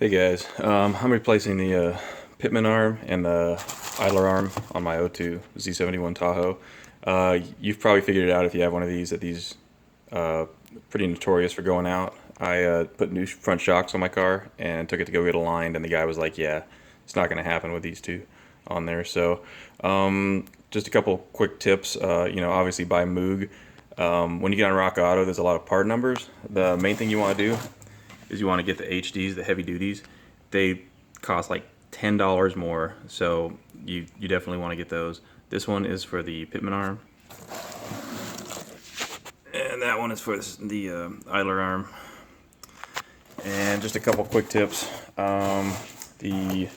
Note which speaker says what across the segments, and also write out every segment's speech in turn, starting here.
Speaker 1: Hey guys, I'm replacing the Pitman arm and the idler arm on my O2 Z71 Tahoe. You've probably figured it out if you have one of these, that these pretty notorious for going out. I put new front shocks on my car and took it to go get aligned, and the guy was like, yeah, it's not going to happen with these two on there. So just a couple quick tips. Obviously buy MOOG. When you get on Rock Auto, there's a lot of part numbers. The main thing you want to do is you want to get the HDs, the heavy duties. They cost like $10 more, so you definitely want to get those. This one is for the Pitman arm, and that one is for the idler arm. And just a couple quick tips. The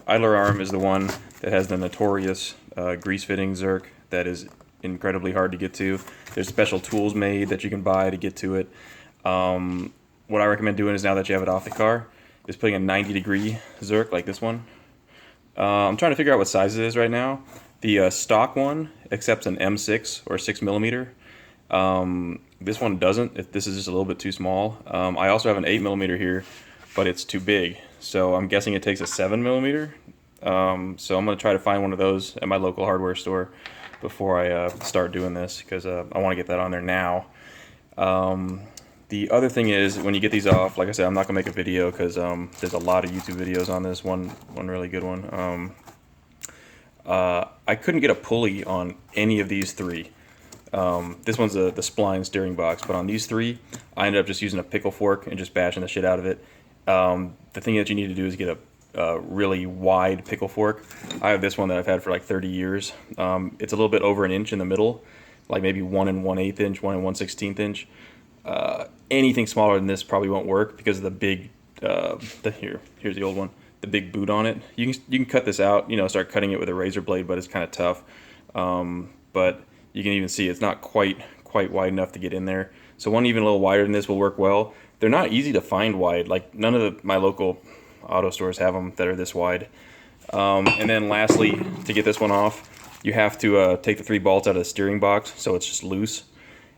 Speaker 1: idler arm is the one that has the notorious grease fitting zerk that is incredibly hard to get to. There's special tools made that you can buy to get to it. What I recommend doing is, now that you have it off the car, is putting a 90-degree zerk like this one. I'm trying to figure out what size it is right now. The stock one accepts an M6 or 6mm. This one doesn't. This is just a little bit too small. I also have an 8mm here, but it's too big. So I'm guessing it takes a 7mm. So I'm going to try to find one of those at my local hardware store before I start doing this, because I want to get that on there now. The other thing is, when you get these off, like I said, I'm not gonna make a video because there's a lot of YouTube videos on this. One really good one. I couldn't get a pulley on any of these three. This one's the spline steering box, but on these three, I ended up just using a pickle fork and just bashing the shit out of it. The thing that you need to do is get a really wide pickle fork. I have this one that I've had for like 30 years. It's a little bit over an inch in the middle, like maybe 1 1/8 inch, 1 1/16 inch. Anything smaller than this probably won't work because of the big, here's the old one, the big boot on it. You can cut this out, start cutting it with a razor blade, but it's kind of tough. But you can even see it's not quite wide enough to get in there. So one even a little wider than this will work well. They're not easy to find wide. Like, none of my local auto stores have them that are this wide. And then lastly, to get this one off, you have to take the 3 bolts out of the steering box so it's just loose.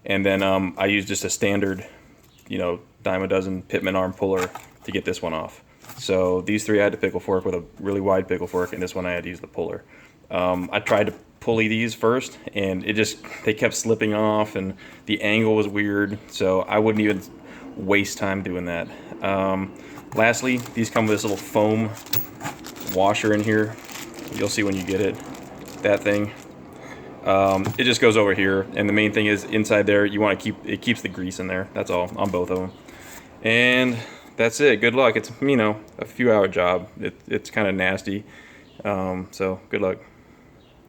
Speaker 1: And then I use just a standard, dime a dozen Pitman Arm Puller to get this one off. So these three I had to pickle fork with a really wide pickle fork, and this one I had to use the puller. I tried to pulley these first, and they kept slipping off, and the angle was weird, so I wouldn't even waste time doing that. Lastly, these come with this little foam washer in here. You'll see when you get it, that thing. It just goes over here, and the main thing is, inside there you want to it keeps the grease in there. That's all, on both of them. And that's it. Good luck. It's a few hour job. It's kind of nasty, so good luck.